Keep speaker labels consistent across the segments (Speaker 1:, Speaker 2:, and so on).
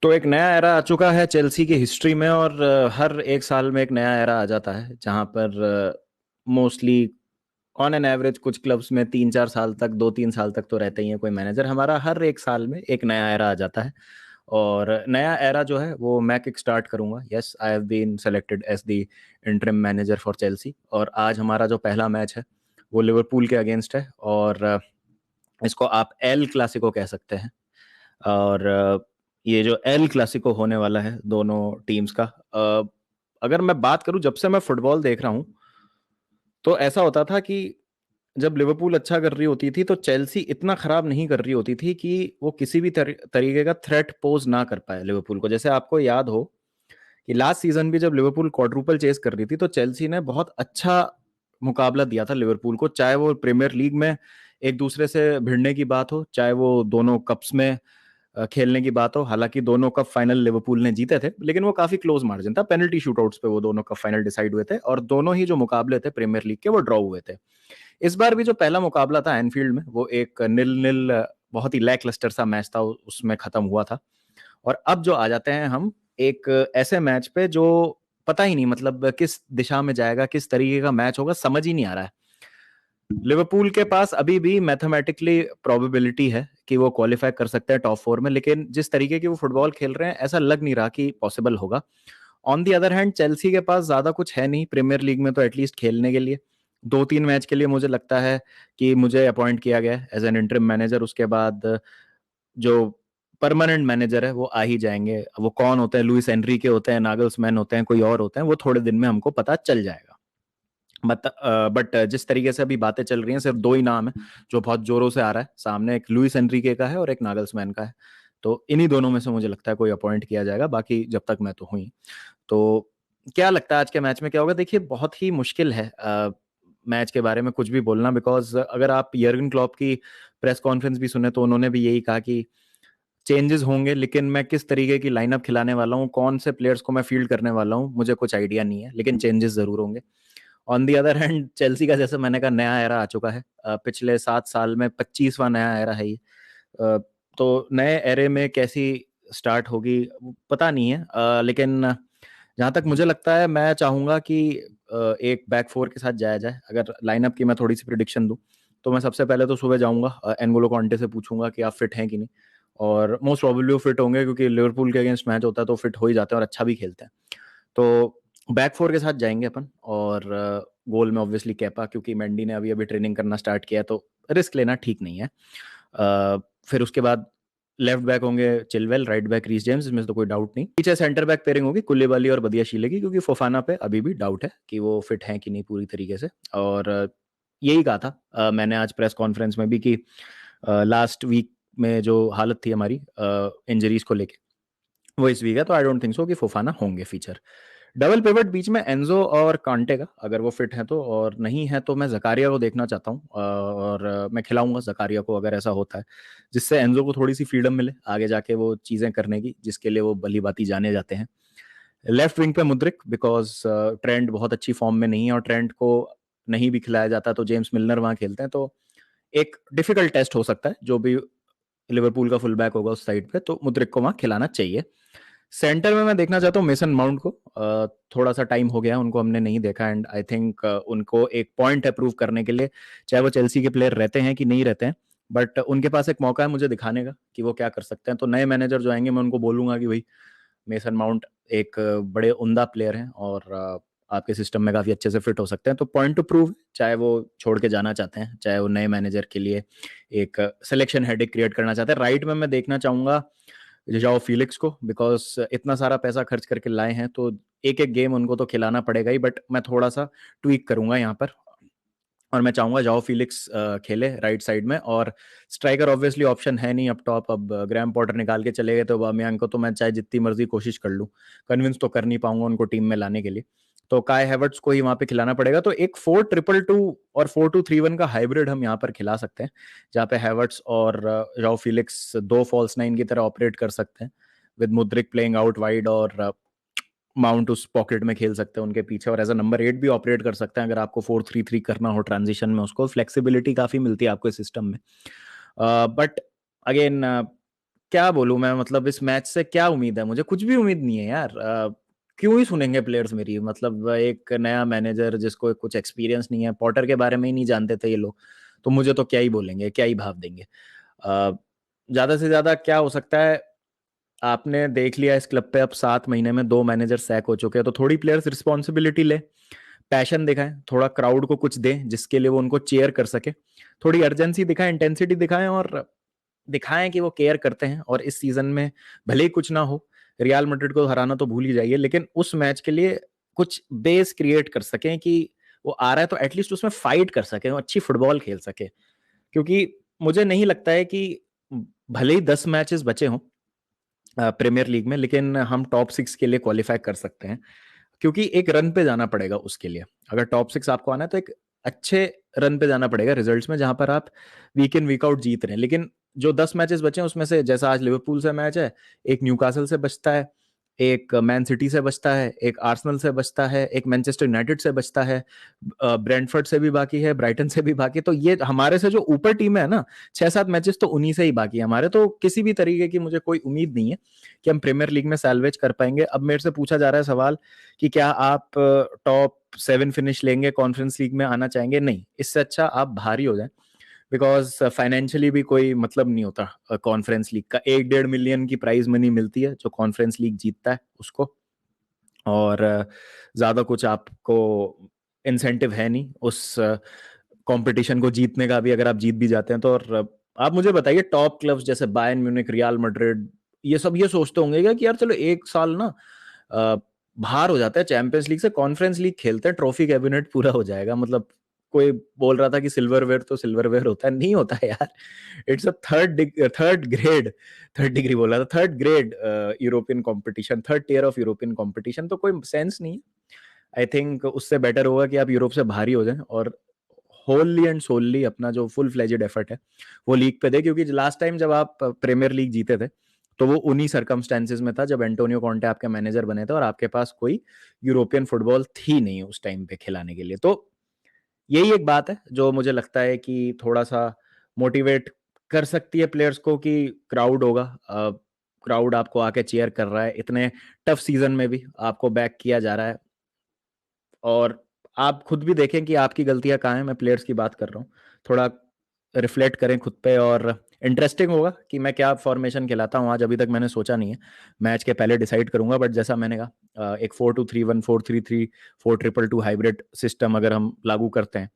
Speaker 1: तो एक नया एरा आ चुका है चेल्सी की हिस्ट्री में और हर एक साल में एक नया एरा आ जाता है जहां पर मोस्टली ऑन एन एवरेज कुछ क्लब्स में 3-4 साल तक 2-3 साल तक तो रहते ही है कोई मैनेजर। हमारा हर एक साल में एक नया एरा आ जाता है और नया एरा जो है वो मैं किक स्टार्ट करूंगा। Yes, I have been selected as the interim manager for Chelsea और आज हमारा जो पहला मैच है वो लिवरपूल के अगेंस्ट है और इसको आप एल क्लासिको कह सकते हैं। और ये जो एल क्लासिको होने वाला है दोनों टीम्स का, अगर मैं बात करूं जब से मैं फुटबॉल देख रहा हूं तो ऐसा होता था कि जब लिवरपूल अच्छा कर रही होती थी तो चेल्सी इतना खराब नहीं कर रही होती थी कि वो किसी भी तरीके का थ्रेट पोज ना कर पाए लिवरपूल को। जैसे आपको याद हो कि लास्ट सीजन भी जब लिवरपूल क्वाड्रुपल चेस कर रही थी तो चेल्सी ने बहुत अच्छा मुकाबला दिया था लिवरपूल को, चाहे वो प्रीमियर लीग में एक दूसरे से भिड़ने की बात हो, चाहे वो दोनों कप्स में खेलने की बात हो। हालांकि दोनों कप फाइनल लिवरपूल ने जीते थे लेकिन वो काफी क्लोज मार्जिन था, पेनल्टी शूटआउट्स पे वो दोनों कप फाइनल डिसाइड हुए थे और दोनों ही जो मुकाबले थे प्रीमियर लीग के वो ड्रॉ हुए थे। इस बार भी जो पहला मुकाबला था एनफील्ड में वो एक निल निल बहुत ही लैकलस्टर सा मैच था, उसमें खत्म हुआ था। और अब जो आ जाते हैं हम एक ऐसे मैच पे जो पता ही नहीं मतलब किस दिशा में जाएगा, किस तरीके का मैच होगा, समझ ही नहीं आ रहा है। लिवरपूल के पास अभी भी मैथमेटिकली प्रोबेबिलिटी है कि वो क्वालिफाई कर सकते हैं टॉप फोर में, लेकिन जिस तरीके की वो फुटबॉल खेल रहे हैं ऐसा लग नहीं रहा कि पॉसिबल होगा। On the other hand Chelsea के पास ज्यादा कुछ है नहीं प्रीमियर लीग में तो एटलीस्ट खेलने के लिए 2-3 मैच के लिए मुझे लगता है कि मुझे अपॉइंट किया गया है एज एन इंटरिम मैनेजर। उसके बाद जो परमानेंट मैनेजर है वो आ ही जाएंगे। वो कौन होते हैं, लुइस एनरिके होते हैं, नागल्समैन होते हैं, कोई और होते हैं, वो थोड़े दिन में हमको पता चल जाएगा। बट जिस तरीके से अभी बातें चल रही हैं सिर्फ दो ही नाम है जो बहुत जोरों से आ रहा है सामने, एक लुइस एनरिके का है और एक नागल्समैन का है। तो इन्हीं दोनों में से मुझे लगता है कोई अपॉइंट किया जाएगा, बाकी जब तक मैं तो हुई। तो क्या लगता है आज के मैच में क्या होगा? देखिए बहुत ही मुश्किल है मैच के बारे में कुछ भी बोलना, बिकॉज अगर आप यर्गन क्लॉप की प्रेस कॉन्फ्रेंस भी सुने तो उन्होंने भी यही कहा कि चेंजेस होंगे लेकिन मैं किस तरीके की लाइनअप खिलाने वाला हूँ, कौन से प्लेयर्स को मैं फील्ड करने वाला हूँ, मुझे कुछ आइडिया नहीं है, लेकिन चेंजेस जरूर होंगे। On the other hand Chelsea का जैसे मैंने कहा नया एरा आ चुका है। पिछले 7 साल में 25वां नया एरा है ये। तो नए एरे में कैसी स्टार्ट होगी पता नहीं है, लेकिन जहां तक मुझे लगता है मैं चाहूंगा कि एक बैक फोर के साथ जाया जाए। अगर लाइनअप की मैं थोड़ी सी प्रिडिक्शन दूं तो मैं सबसे पहले तो सुबह जाऊंगा एनगोलो कॉन्टे से पूछूंगा कि आप फिट हैं कि नहीं, और मोस्ट प्रोबेबली वो फिट होंगे क्योंकि लिवरपूल के अगेंस्ट मैच होता है तो फिट हो ही जाते हैं और अच्छा भी खेलते हैं। तो बैक फोर के साथ जाएंगे अपन, और गोल में ऑब्वियसली केपा, क्योंकि मेंडी ने अभी अभी ट्रेनिंग करना स्टार्ट किया है तो रिस्क लेना ठीक नहीं है। फिर उसके बाद लेफ्ट बैक होंगे Chilwell, right back Reece James, इसमें तो कोई डाउट नहीं। पीछे सेंटर बैक पेयरिंग होगी कुलिबाली और बदियाशीले की, क्योंकि फोफाना पे अभी भी डाउट है कि वो फिट है कि नहीं पूरी तरीके से। और यही कहा था मैंने आज प्रेस कॉन्फ्रेंस में भी कि लास्ट वीक में जो हालत थी हमारी इंजरीज को लेके वो इस वीक है, तो आई डोंट थिंक सो कि फोफाना होंगे फीचर। डबल पिवट बीच में एंजो और कांटे का, अगर वो फिट है तो, और नहीं है तो मैं जकारिया को देखना चाहता हूँ और मैं खिलाऊंगा जकारिया को अगर ऐसा होता है, जिससे एंजो को थोड़ी सी फ्रीडम मिले आगे जाके वो चीजें करने की जिसके लिए वो भली बाती जाने जाते हैं। लेफ्ट विंग पे मुद्रिक, बिकॉज ट्रेंड बहुत अच्छी फॉर्म में नहीं है और ट्रेंड को नहीं भी खिलाया जाता तो जेम्स मिलनर वहां खेलते हैं, तो एक डिफिकल्ट टेस्ट हो सकता है जो भी लिवरपूल का फुल बैक होगा उस साइड पे, तो मुद्रिक को वहां खिलाना चाहिए। सेंटर में मैं देखना चाहता हूँ मेसन माउंट को। थोड़ा सा टाइम हो गया उनको हमने नहीं देखा एंड आई थिंक उनको एक पॉइंट है प्रूव करने के लिए, चाहे वो चेल्सी के प्लेयर रहते हैं कि नहीं रहते हैं, बट उनके पास एक मौका है मुझे दिखाने का कि वो क्या कर सकते हैं। तो नए मैनेजर जो आएंगे मैं उनको बोलूंगा कि भाई मेसन माउंट एक बड़े उम्दा प्लेयर हैं और आपके सिस्टम में काफी अच्छे से फिट हो सकते हैं, तो पॉइंट टू प्रूव, चाहे वो छोड़ के जाना चाहते हैं, चाहे वो नए मैनेजर के लिए एक सिलेक्शन हेडेक क्रिएट करना चाहते हैं। राइट में मैं देखना चाहूंगा जाओ फिलिक्स को, बिकॉज इतना सारा पैसा खर्च करके लाए हैं तो एक एक गेम उनको तो खिलाना पड़ेगा ही, बट मैं थोड़ा सा ट्वीक करूंगा यहाँ पर और मैं चाहूंगा जाओ फिलिक्स खेले राइट साइड में। और स्ट्राइकर ऑब्वियसली ऑप्शन है नहीं अप टॉप, अब ग्रैम पॉटर निकाल के चले गए तो अबामेयांग को तो मैं चाहे जितनी मर्जी कोशिश कर लूँ कन्विंस तो कर नहीं पाऊंगा उनको टीम में लाने के लिए, तो काय हैवर्ट्स को ही वहां पे खिलाना पड़ेगा। तो एक 4-2-2 और 4-2-3-1 का हाइब्रिड हम यहाँ पर खिला सकते हैं, जहाँ पे हैवर्ट्स और जाओ फिलिक्स दो फॉल्स नाइन की तरह ऑपरेट कर सकते हैं, with Mudryk playing out wide और माउंट उस पॉकेट में खेल सकते हैं उनके पीछे, और एज अ नंबर 8 भी ऑपरेट कर सकते हैं अगर आपको 4-3-3 करना हो ट्रांजिशन में, उसको फ्लेक्सिबिलिटी काफी मिलती है आपको इस सिस्टम में। बट अगेन क्या बोलूं मैं, मतलब इस मैच से क्या उम्मीद है मुझे? कुछ भी उम्मीद नहीं है यार। क्यों ही सुनेंगे प्लेयर्स मेरी? मतलब एक नया मैनेजर जिसको कुछ एक्सपीरियंस नहीं है, पॉटर के बारे में ही नहीं जानते थे ये लोग, तो मुझे तो क्या ही बोलेंगे, क्या ही भाव देंगे। ज्यादा से ज्यादा क्या हो सकता है? आपने देख लिया इस क्लब पे अब 7 महीने में 2 मैनेजर सैक हो चुके हैं, तो थोड़ी प्लेयर्स रिस्पॉन्सिबिलिटी ले, पैशन दिखाएं, थोड़ा क्राउड को कुछ दें जिसके लिए वो उनको चेयर कर सके, थोड़ी अर्जेंसी दिखाएं, इंटेंसिटी दिखाएं, और दिखाएं कि वो केयर करते हैं। और इस सीजन में भले ही कुछ ना हो, रियल मैड्रिड को हराना तो भूल ही जाइए, लेकिन उस मैच के लिए कुछ बेस क्रिएट कर सकें कि वो आ रहा है तो एटलीस्ट उसमें फाइट कर सके, अच्छी फुटबॉल खेल सके। क्योंकि मुझे नहीं लगता है कि भले ही 10 मैचेस बचे हों प्रीमियर लीग में, लेकिन हम टॉप 6 के लिए क्वालिफाई कर सकते हैं, क्योंकि एक रन पे जाना पड़ेगा उसके लिए। अगर टॉप 6 आपको आना है तो एक अच्छे रन पे जाना पड़ेगा रिजल्ट्स में, जहां पर आप वीक इन वीक आउट जीत रहे हैं। लेकिन जो 10 मैचेस बचे हैं उसमें से, जैसा आज लिवरपूल से मैच है, एक न्यूकासल से बचता है, एक मैन सिटी से बचता है, एक आर्सेनल से बचता है, एक मैनचेस्टर यूनाइटेड से बचता है, ब्रेंटफोर्ड से भी बाकी है, ब्राइटन से भी बाकी। तो ये हमारे से जो ऊपर टीम है ना, 6-7 मैचेस तो उन्हीं से ही बाकी है हमारे। तो किसी भी तरीके की मुझे कोई उम्मीद नहीं है कि हम प्रीमियर लीग में सैल्वेज कर पाएंगे। अब मेरे से पूछा जा रहा है सवाल कि क्या आप टॉप 7 फिनिश लेंगे, कॉन्फ्रेंस लीग में आना चाहेंगे? नहीं, इससे अच्छा आप बाहर ही हो जाए, बिकॉज फाइनेंशियली भी कोई मतलब नहीं होता कॉन्फ्रेंस लीग का। 1-1.5 मिलियन की प्राइज मनी मिलती है जो कॉन्फ्रेंस लीग जीतता है उसको, और ज्यादा कुछ आपको इंसेंटिव है नहीं उस कंपटीशन को जीतने का भी, अगर आप जीत भी जाते हैं तो। और आप मुझे बताइए, टॉप क्लब्स जैसे बायर्न म्यूनिख, रियल मैड्रिड, ये सब ये सोचते होंगे क्या कि यार चलो एक साल ना बाहर हो जाता है चैंपियंस लीग से, कॉन्फ्रेंस लीग खेलते हैं, ट्रॉफी कैबिनेट पूरा हो जाएगा। मतलब कोई बोल रहा था कि सिल्वरवेयर तो सिल्वरवेयर होता है, नहीं होता है यार। It's a third grade, third degree बोला था, third grade European competition, third tier of European competition. तो कोई सेंस नहीं है। आई थिंक उससे बेटर होगा कि आप यूरोप से बाहर ही हो जाएं, और होलली एंड सोलली अपना जो फुल फ्लेजेड एफर्ट है वो लीग पे दे। क्योंकि लास्ट टाइम जब आप प्रीमियर लीग जीते थे तो वो उन्हीं सर्कमस्टेंसेस में था जब एंटोनियो कॉन्टे आपके मैनेजर बने थे और आपके पास कोई यूरोपियन फुटबॉल थी नहीं उस टाइम पे खिलाने के लिए। तो यही एक बात है जो मुझे लगता है कि थोड़ा सा मोटिवेट कर सकती है प्लेयर्स को, कि क्राउड होगा, क्राउड आपको आके चेयर कर रहा है, इतने टफ सीजन में भी आपको बैक किया जा रहा है। और आप खुद भी देखें कि आपकी गलतियां कहाँ हैं, मैं प्लेयर्स की बात कर रहा हूँ। थोड़ा रिफ्लेक्ट करें खुद पे। और इंटरेस्टिंग होगा कि मैं क्या फॉर्मेशन खिलाता हूँ आज, अभी तक मैंने सोचा नहीं है, मैच के पहले डिसाइड करूंगा। बट जैसा मैंने कहा, एक 4-2-3-1, 4-3-3, 4-2-2 हाइब्रिड सिस्टम अगर हम लागू करते हैं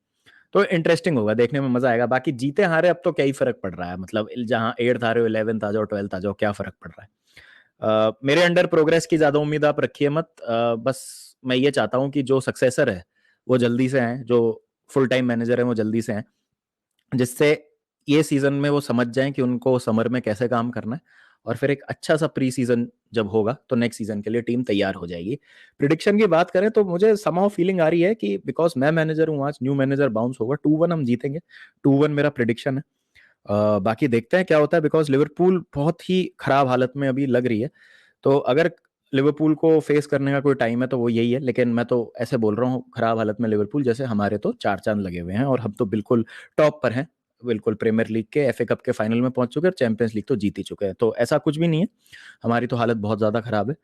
Speaker 1: तो इंटरेस्टिंग होगा, देखने में मजा आएगा। बाकी जीते हारे अब तो क्या ही फर्क पड़ रहा है, मतलब जहां 8th आ रहे हो, 11th आ जाओ, 12th आ जाओ, क्या फर्क पड़ रहा है? मेरे अंडर प्रोग्रेस की ज्यादा उम्मीद आप रखिए मत। बस मैं ये चाहता हूँ कि जो सक्सेसर है वो जल्दी से आए, जो फुल टाइम मैनेजर है वो जल्दी से आए, जिससे ये सीजन में वो समझ जाएं कि उनको समर में कैसे काम करना है, और फिर एक अच्छा सा प्री सीजन जब होगा तो नेक्स्ट सीजन के लिए टीम तैयार हो जाएगी। प्रिडिक्शन की बात करें तो मुझे समाउ फीलिंग आ रही है कि बिकॉज मैं मैनेजर हूँ, आज न्यू मैनेजर बाउंस होगा, 2-1 हम जीतेंगे। 2-1 मेरा प्रिडिक्शन है। बाकी देखते हैं क्या होता है, बिकॉज लिवरपूल बहुत ही खराब हालत में अभी लग रही है। तो अगर लिवरपूल को फेस करने का कोई टाइम है तो वो यही है। लेकिन मैं तो ऐसे बोल रहा हूँ खराब हालत में लिवरपूल, जैसे हमारे तो 4 चांद लगे हुए हैं और हम तो बिल्कुल टॉप पर हैं, बिल्कुल प्रीमियर लीग के, एफए कप के फाइनल में पहुंच चुके हैं और चैंपियंस लीग तो जीत ही चुके हैं। तो ऐसा कुछ भी नहीं है, हमारी तो हालत बहुत ज्यादा खराब है।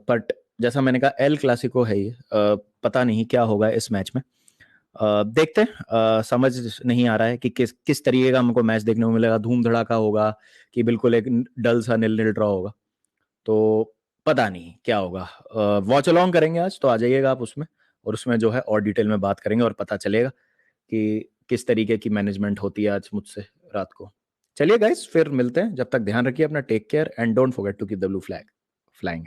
Speaker 1: बट जैसा मैंने कहा, एल क्लासिको है ये, पता नहीं क्या होगा इस मैच में। देखते हैं। समझ नहीं आ रहा है कि किस किस तरीके का हमको मैच देखने को मिलेगा, धूम धड़ाका होगा कि बिल्कुल एक डल सा 0-0 ड्रॉ होगा। तो पता नहीं क्या होगा। वॉच अलोंग करेंगे आज, तो आ जाइएगा आप उसमें, और उसमें जो है और डिटेल में बात करेंगे और पता चलेगा कि किस तरीके की मैनेजमेंट होती है आज मुझसे रात को। चलिए गाइस, फिर मिलते हैं, जब तक ध्यान रखिए अपना, take care and don't forget to keep the blue flag flying.